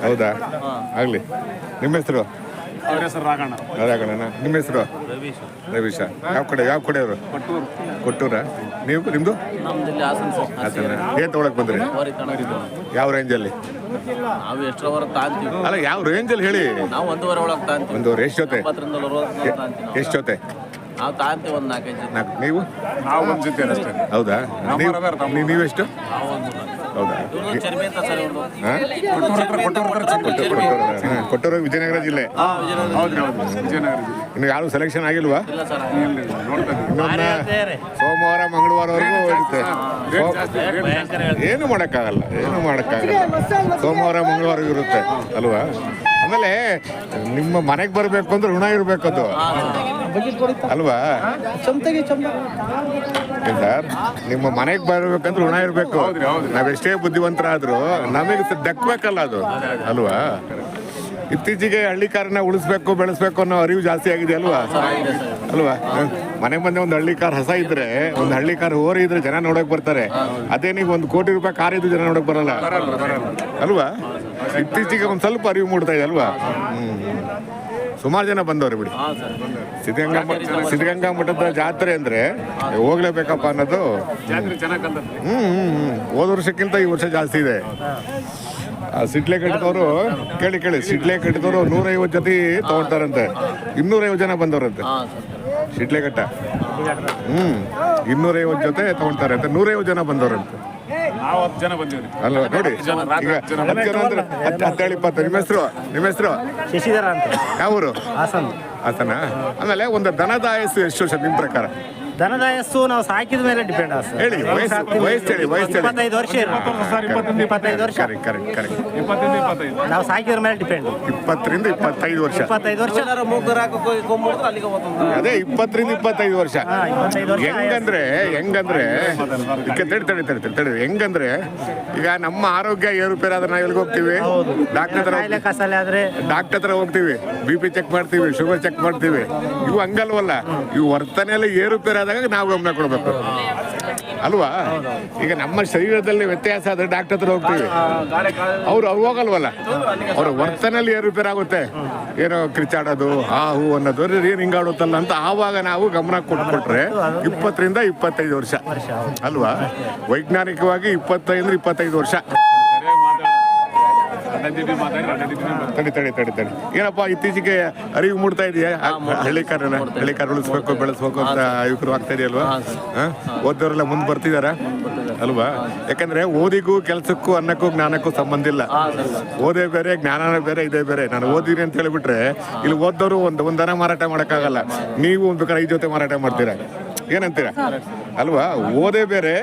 ಹೌದಾ, ಆಗಲಿ. ನಿಮ್ಮ ಹೆಸರು? ಅವ್ರ ಹೆಸರು ರಾಘಣ್ಣ. ರಾಘಣ್ಣನ. ನಿಮ್ಮ ಹೆಸರು? ರವೀಶ. ಯಾವ ಕಡೆ ಅವರು? ಕೊಟ್ಟೂರ. ನಿಮ್ಮದು? ಹಾಸನ. ಏನು ತೊಗೊಳಕ್ಕೆ ಬಂದ್ರಿ? ಯಾವ ರೇಂಜಲ್ಲಿ? ಅಲ್ಲ, ಯಾವ ರೇಂಜಲ್ಲಿ ಹೇಳಿ. ನಾವು 1.5 ಒಳಗೆ ತಾಂತೀವಿ. 1.5 ಎಷ್ಟು ಜೊತೆ? ಎಷ್ಟು ಜೊತೆ? ನಾವು ತಾಂತೀವಿ ಒಂದು 4-5 ಜೊತೆ. ನೀವು? ನಾವು ಒಂದು ಜೊತೆ ಅಷ್ಟೇ. ಹೌದಾ? ನೀವೆಷ್ಟು? ಹೌದಾ? ಚರ್ಮಿ ಅಂತ ಸರ್ ಇವ್ರದ್ದು. ಕೊಟ್ಟೂರು ವಿಜಯನಗರ ಜಿಲ್ಲೆ. ಹೌದ್ರಿ, ಹೌದು, ವಿಜಯನಗರ ಜಿಲ್ಲೆ. ಇನ್ನು ಯಾರು ಸೆಲೆಕ್ಷನ್ ಆಗಿಲ್ವಾ? ಇಲ್ಲ ಸರ್. ಇನ್ನೊಂದು ಸೋಮವಾರ ಮಂಗಳವಾರವರೆಗೂ ಇರುತ್ತೆ. ಏನು ಮಾಡೋಕ್ಕಾಗಲ್ಲ, ಸೋಮವಾರ ಮಂಗಳವಾರ ಇರುತ್ತೆ ಅಲ್ವಾ? ಆಮೇಲೆ ನಿಮ್ಮ ಮನೆಗೆ ಬರಬೇಕು ಅಂದ್ರೆ ಋಣ ಇರಬೇಕು ಅದು ಅಲ್ವಾ? ಏನ್ ಸರ್, ನಿಮ್ಮ ಮನೆಗೆ ಬರ್ಬೇಕಂದ್ರೆ ಋಣ ಇರಬೇಕು. ನಾವೆಷ್ಟೇ ಬುದ್ಧಿವಂತರಾದ್ರೂ ನಮಗೆ ದಕ್ಕಬೇಕಲ್ಲ ಅದು ಅಲ್ವಾ? ಇತ್ತೀಚೆಗೆ ಹಳ್ಳಿಕಾರನ್ನ ಉಳಿಸ್ಬೇಕು, ಬೆಳೆಸ್ಬೇಕು ಅನ್ನೋ ಅರಿವು ಜಾಸ್ತಿ ಆಗಿದೆ ಅಲ್ವಾ? ಮನೆಗೆ ಬಂದೆ ಒಂದು ಹಳ್ಳಿ ಕಾರ್ ಹಸ ಇದ್ರೆ, ಒಂದು ಹಳ್ಳಿ ಕಾರ್ ಓರಿ ಇದ್ರೆ ಜನ ನೋಡಕ್ ಬರ್ತಾರೆ. ಅದೇ ನೀವು 1 ಕೋಟಿ ರೂಪಾಯಿ ಕಾರ್ ಇದ್ದು ಜನ ನೋಡಕ್ ಬರಲ್ಲ ಅಲ್ವಾ? ಇತ್ತೀಚೆಗೆ ಒಂದು ಸ್ವಲ್ಪ ಅರಿವು ಮೂಡ್ತಾ ಇದೆ ಅಲ್ವಾ? ಸುಮಾರು ಜನ ಬಂದವ್ರೆ ಬಿಡಿ. ಸಿದ್ಧಗಂಗಾ ಮಠದ ಜಾತ್ರೆ ಅಂದ್ರೆ ಹೋಗ್ಲೇಬೇಕಪ್ಪ ಅನ್ನೋದು. ಹೋದ ವರ್ಷಕ್ಕಿಂತ ಈ ವರ್ಷ ಜಾಸ್ತಿ ಇದೆ. ಸಿಡ್ಲೆ ಕಟ್ಟಿದವರು ಕೇಳಿ ಸಿಡ್ಲೆ ಕಟ್ಟಿದವರು 150 ಜೊತೆ ತಗೊಳ್ತಾರಂತೆ. 250 ಜನ ಬಂದವ್ರಂತೆ ಸಿಡ್ಲೆ ಕಟ್ಟ. 250 ಜೊತೆ ತಗೊಳ್ತಾರೆ ಅಂತ. 150 ಜನ ಬಂದವ್ರಂತೆ ಅಲ್ವಾ? ನೋಡಿ, ಈಗ 10 ಜನ ಅಂದ್ರೆ 10-20. ನಿಮ್ಮ ಹೆಸರು? ಶಶಿಧರ ಅಂತ. ಯಾವ ಊರು? ಹಾಸನ. ಆಮೇಲೆ ಒಂದು ದನದ ಆಯಸ್ಸು ಎಷ್ಟು ವರ್ಷ ನಿಮ್ಮ ಪ್ರಕಾರ? ದನದ ವಯಸ್ಸು ನಾವು ಸಾಕಿದ ಮೇಲೆ ಡಿಪೆಂಡ್ ಆಗ್ತದೆ. ಹೇಳಿ, ವಯಸ್ಸು ಹೇಳಿ. 25 ವರ್ಷ. 25 ವರ್ಷ. ಕರೆಕ್ಟ್. ನಾವು ಸಾಕಿದ್ರ ಮೇಲೆ ಡಿಪೆಂಡ್. 20 ರಿಂದ 25 ವರ್ಷ. 25 ವರ್ಷ. ಅದೇ 20 ರಿಂದ 25 ವರ್ಷ. ಹೆಂಗಂದ್ರೆ ತಡಿ ಹೆಂಗಂದ್ರೆ ಈಗ ನಮ್ಮ ಆರೋಗ್ಯ ಏರುಪೇರಾದ್ರೆ ನಾವು ಎಲ್ಲಿಗೆ ಹೋಗ್ತೀವಿ? ಡಾಕ್ಟರ್ ಹತ್ರ ಹೋಗ್ತೀವಿ, BP ಚೆಕ್ ಮಾಡ್ತೀವಿ, ಶುಗರ್ ಚೆಕ್ ಮಾಡ್ತೀವಿ. ಇವು ಹಂಗಲ್ವಲ್ಲ, ಇವು ವರ್ತನೆಯಲ್ಲಿ ಏರುಪೇರಾದಾಗ ನಾವು ಗಮನ ಕೊಡ್ಬೇಕು ಅಲ್ವಾ? ಈಗ ನಮ್ಮ ಶರೀರದಲ್ಲಿ ವ್ಯತ್ಯಾಸ ಆದ್ರೆ ಡಾಕ್ಟರ್ ಹತ್ರ ಹೋಗ್ತೀವಿ. ಅವ್ರು ಹೋಗಲ್ವಲ್ಲ, ಅವ್ರ ವರ್ತನೆಯಲ್ಲಿ ಏರುಪೇರಾಗುತ್ತೆ. ಏನೋ ಕಿರ್ಚಾಡೋದು, ಹೂ ಅನ್ನೋದು, ಏನ್ ಹಿಂಗಾಡುತ್ತಲ್ಲ ಅಂತ ಆವಾಗ ನಾವು ಗಮನ ಕೊಟ್ಬಿಟ್ರೆ 20 ರಿಂದ 25 ವರ್ಷ ಅಲ್ವಾ? ವೈಜ್ಞಾನಿಕವಾಗಿ 25 ವರ್ಷ. ತಡಿ ಏನಪ್ಪ ಇತ್ತೀಚೆಗೆ ಅರಿವು ಮೂಡ್ತಾ ಇದೆಯಾ? ಹಳ್ಳಿಕಾರ ಉಳಿಸ್ಬೇಕು, ಬೆಳೆಸ್ಬೇಕು ಅಂತ ಯುವಕರು ಆಗ್ತಾ ಇದೆಯಲ್ವಾ? ಓದೋರೆಲ್ಲ ಮುಂದೆ ಬರ್ತಿದಾರ ಅಲ್ವಾ? ಯಾಕಂದ್ರೆ ಓದಿಗೂ ಕೆಲಸಕ್ಕೂ ಅನ್ನಕ್ಕೂ ಜ್ಞಾನಕ್ಕೂ ಸಂಬಂಧ ಇಲ್ಲ. ಓದೇ ಬೇರೆ, ಜ್ಞಾನನೇ ಬೇರೆ, ಇದೇ ಬೇರೆ. ನಾನು ಓದಿನಿ ಅಂತ ಹೇಳಿಬಿಟ್ರೆ ಇಲ್ಲಿ ಓದೋರು ಒಂದು ದನ ಮಾರಾಟ ಮಾಡೋಕ್ಕಾಗಲ್ಲ. ನೀವು ಬೇಕಾದ್ರೆ 5 ಜೊತೆ ಮಾರಾಟ ಮಾಡ್ತೀರಾ. ಏನಂತೀರ ಅಲ್ವಾ? ಓದೇ ಬೇರೆ,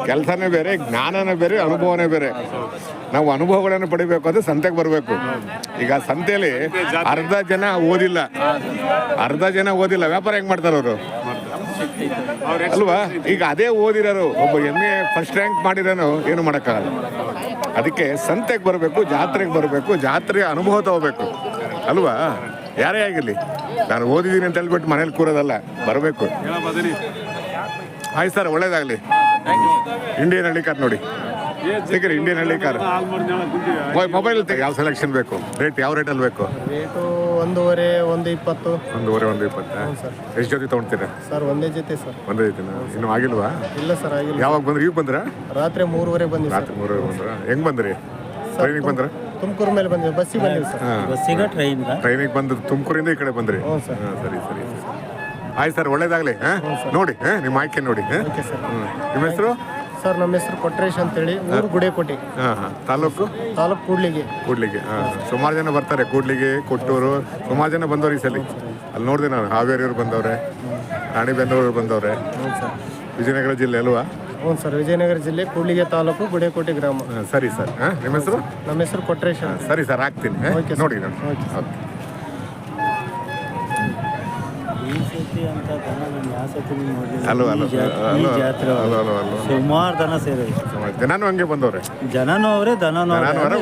ಕೆಲಸನೇ ಬೇರೆ, ಜ್ಞಾನನೇ ಬೇರೆ, ಅನುಭವನೇ ಬೇರೆ. ನಾವು ಅನುಭವಗಳನ್ನು ಪಡಿಬೇಕು ಅಂದ್ರೆ ಸಂತೆಗೆ ಬರಬೇಕು. ಈಗ ಸಂತೆಯಲ್ಲಿ ಅರ್ಧ ಜನ ಓದಿಲ್ಲ, ವ್ಯಾಪಾರ ಹೆಂಗ್ ಮಾಡ್ತಾರ ಅವರು ಅಲ್ವಾ? ಈಗ ಅದೇ ಓದಿರೋರು, ಒಬ್ಬ MA ಫಸ್ಟ್ ರ್ಯಾಂಕ್ ಮಾಡಿರೋನು ಏನು ಮಾಡೋಕ್ಕಾಗಲ್ಲ. ಅದಕ್ಕೆ ಸಂತೆಗೆ ಬರಬೇಕು, ಜಾತ್ರೆಗೆ ಬರಬೇಕು, ಜಾತ್ರೆಯ ಅನುಭವ ತಗೋಬೇಕು ಅಲ್ವಾ? ಯಾರೇ ಆಗಿರಲಿ, ನಾನು ಓದಿದ್ದೀನಿ ಅಂತ ಹೇಳ್ಬಿಟ್ಟು ಮನೇಲಿ ಕೂರೋದಲ್ಲ, ಬರಬೇಕು. ಆಯ್ತು ಸರ್, ಒಳ್ಳೇದಾಗಲಿ. ಇಂಡಿಯನ್ ಹಳ್ಳಿ ಕಾರ್ ನೋಡಿ, ಸಿಗ್ರಿ. ಇಂಡಿಯನ್ ಹಳ್ಳಿ ಕಾರ್ ಮೊಬೈಲ್ ಯಾವ ಸೆಲೆಕ್ಷನ್ ಬೇಕು? ಯಾವ ರೇಟಲ್ಲಿ ಬೇಕು? ರೇಟು 1.5, 1.20. 1.20. ಎಷ್ಟು ಜೊತೆ ತೊಗೊಳ್ತೀರಾ ಸರ್? ಒಂದೇ ಜೊತೆ ಸರ್. ಒಂದೇ ಜೊತೆನಾ? ಇನ್ನೂ ಆಗಿಲ್ವಾ? ಇಲ್ಲ ಸರ್, ಆಗಿಲ್ಲ. ಯಾವಾಗ ಬಂದ್ರಿ? ಈಗ ಬಂದ್ರ? ರಾತ್ರಿ 3:30 ಬಂದ್ವಿ. ರಾತ್ರಿ 3:30 ಬಂದ್ರ? ಹೆಂಗ್ ಬಂದ್ರಿ? ಟ್ರೈನಿಗೆ ಬಂದ್ರ? ತುಮಕೂರು ಮೇಲೆ ಬಂದ್ವಿ, ಬಸ್ಸಿಗೆ ಬಂದ್ವಿ ಸರ್. ಬಸ್ಸಿಗೆ ಟ್ರೈನಿಗೆ ಬಂದು ತುಮಕೂರಿಂದ ಈ ಕಡೆ ಬಂದ್ರಿ? ಸರಿ. ಆಯ್ತು ಸರ್, ಒಳ್ಳೇದಾಗಲಿ. ನೋಡಿ, ನಿಮ್ಮ ಆಯ್ಕೆ ನೋಡಿ. ನಿಮ್ಮ ಹೆಸರು? ಸರ್, ನಮ್ಮ ಹೆಸರು ಕೊಟ್ರೇಶ್ ಅಂತೇಳಿ, ಊರು ಗುಡೇಕೋಟೆ. ತಾಲೂಕು ಕೂಡ್ಲಿಗೆ. ಸುಮಾರು ಜನ ಬರ್ತಾರೆ, ಕೂಡ್ಲಿಗೆ, ಕೊಟ್ಟೂರು, ಸುಮಾರು ಜನ ಬಂದವ್ರು ಈ ಸಲ. ಅಲ್ಲಿ ನೋಡಿದೆ ನಾನು, ಹಾವೇರಿಯವ್ರು ಬಂದವ್ರೆ, ರಾಣಿಬೆನ್ನೂರು ಬಂದವ್ರೆ. ವಿಜಯನಗರ ಜಿಲ್ಲೆ ಅಲ್ವಾ? ಹ್ಞೂ ಸರ್, ವಿಜಯನಗರ ಜಿಲ್ಲೆ, ಕೂಡ್ಲಿಗೆ ತಾಲೂಕು, ಗುಡೇಕೋಟೆ ಗ್ರಾಮ. ಸರಿ ಸರ್. ನಿಮ್ಮ ಹೆಸರು? ನಮ್ಮ ಹೆಸರು ಕೊಟ್ರೇಶ್. ಸರಿ ಸರ್, ಹಾಕ್ತೀನಿ ನೋಡಿ ನಾನು. ಓಕೆ. ಸುಮಾರು ದನ ಸೇರಿದೆ. ಜನನು ಹಂಗೆ ಬಂದವ್ರೆ.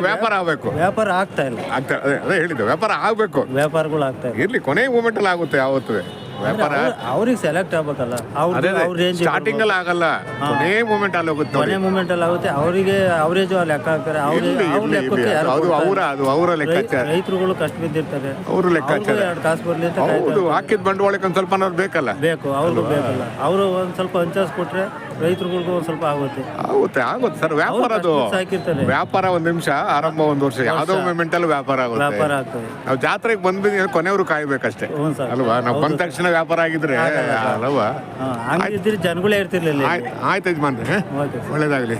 ವ್ಯಾಪಾರ ಆಗ್ಬೇಕು. ವ್ಯಾಪಾರ ಆಗ್ತಾ ಇಲ್ಲ. ಅದೇ ಹೇಳಿದ್ದು, ವ್ಯಾಪಾರ ಆಗ್ಬೇಕು. ವ್ಯಾಪಾರಗಳು ಆಗ್ತಾ ಇಲ್ಲ. ಇರ್ಲಿ, ಕೊನೆ ಮೂಮೆಂಟ್ ಅಲ್ಲಿ ಆಗುತ್ತೆ ಯಾವತ್ತು ವ್ಯಾಪಾರ ಅವ್ರಿಗೆ ಸೆಲೆಕ್ಟ್ ಆಗ್ಬೇಕಲ್ಲ ಅದೇ ಅವ್ರ ರೇಂಜ್ ಸ್ಟಾರ್ಟಿಂಗ್ ಅಲ್ಲಿ ಆಗಲ್ಲ, ಕೊನೆ ಮೂಮೆಂಟ್ ಅಲ್ಲಿ ಹೋಗುತ್ತೆ ನೋಡಿ. ಕೊನೆ ಮೂಮೆಂಟ್ ಅಲ್ಲಿ ಆಗುತ್ತೆ. ಅವರಿಗೆ ಅವರೇಜು ಲೆಕ್ಕ ಹಾಕ್ತಾರೆ. ಅವ್ರ ಲೆಕ್ಕಕ್ಕೆ ಯಾರು ಅದು ಕೊಡ್ತಾರೆ? ಅವರ ಲೆಕ್ಕಾಚಾರ, ರೈತರುಗಳು ಕಷ್ಟ ಬಿದ್ದಿರ್ತಾರೆ. ಅವರು ಲೆಕ್ಕಾಚಾರ. ಎರಡು ಕಾಸು ಬರ್ಲಿ ಅಂತ ಹೌದು, ಹಾಕಿದ ಬಂಡವಾಳಕ್ಕೆ ಒಂದು ಸ್ವಲ್ಪ ಅನ್ನೋದು ಬೇಕಲ್ಲ. ಬೇಕು, ಅವ್ರಿಗೂ ಬೇಕಲ್ಲ. ಅವರು ಒಂದ್ ಸ್ವಲ್ಪ ಹಂಚಾಸ್ ಕೊಟ್ರೆ ರೈತರುಗಳಿಗೂ ಒಂದ್ ಸ್ವಲ್ಪ ಆಗುತ್ತೆ. ಆಗುತ್ತೆ ಸರ್. ವ್ಯಾಪಾರ ಅದು ಹಾಕಿರ್ತಾರೆ. ವ್ಯಾಪಾರ ಒಂದ್ ನಿಮಿಷ, ಆರಂಭ ಒಂದ್ ವರ್ಷ, ಯಾವ್ದೋ ಮೂಮೆಂಟ್ ಅಲ್ಲಿ ವ್ಯಾಪಾರ ಆಗುತ್ತೆ. ವ್ಯಾಪಾರ ಆಗ್ತದೆ. ನಾವು ಜಾತ್ರೆಗೆ ಬಂದ್ವಿ ಕೊನೆಯವರು ಕಾಯ್ಬೇಕಷ್ಟೇ ಹ್ಞೂ ಸರ್. ಅಲ್ವಾ? ನಾವು ಬಂದ ತಕ್ಷಣ ವ್ಯಾಪಾರ ಆಗಿದ್ರೆ ಅಲ್ವಾ? ಹಂಗಿದ್ರೆ ಜನಗಳೇ ಇರ್ತಿರ್ಲಿಲ್ಲ. ಆಯ್ತು ಯಜಮಾನ್ರೆ, ಓಕೆ ಸರ್. ಒಳ್ಳೇದಾಗ್ಲಿ.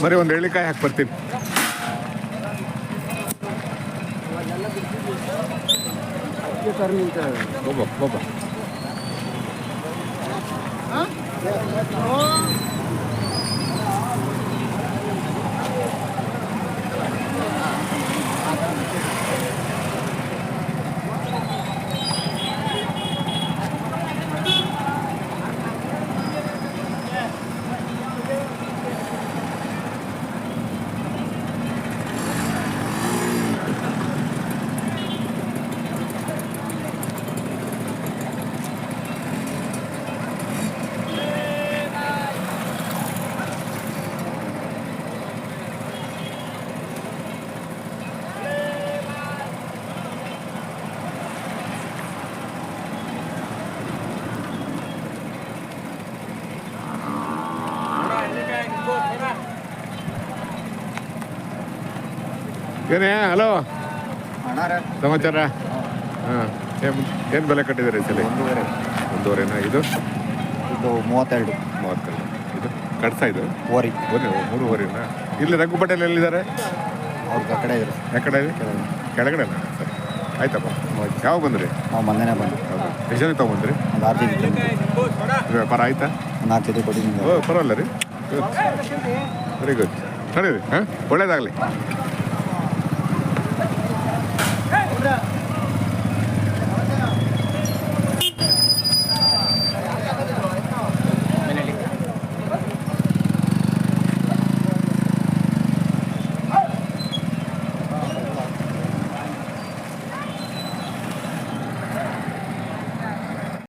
ಬರೀ ಒಂದು ಎಳ್ಳಿಕಾಯಿ ಹಾಕಿ ಬರ್ತೀನಿ. ಒಬ್ಬ ಏನೇ ಹಲೋ ಸಮಾಚಾರ? ಹಾಂ, ಏನು ಬೆಲೆ ಕಟ್ಟಿದ್ದೀರಿ ಸಲ? ಒಂದೂವರೆನಾ? ಇದು 32 ಇದು ಕಡ್ಸ, ಇದು ಓರಿ 3.5. ಇಲ್ಲಿ ರಘು ಪಟೇಲ್ ಎಲ್ಲಿದ್ದಾರೆ? ಅವ್ರ ಕಡೆ ಇದ್ರು. ಯಾಕಡೆ ಕೆಳಗಡೆನಾ? ಸರಿ, ಆಯ್ತಪ್ಪ. ಯಾವಾಗ ಬಂದ್ರಿ? ನಾವು ಮೊನ್ನೆನೇ ಬಂದು ಹೌದು. ಎಷ್ಟು ಜನ ತೊಗೊಂಬಂದ್ರಿ? ಒಂದು 6 ದಿನ ವ್ಯಾಪಾರ ಆಯ್ತಾ? 4 ಜೊತೆ ಕೊಟ್ಟಿದ್ದೀನಿ. ಓ, ಪರವಾಗಿಲ್ಲ ರೀ. Very good. ನಡೀರಿ. ಹಾಂ, ಒಳ್ಳೇದಾಗಲಿ.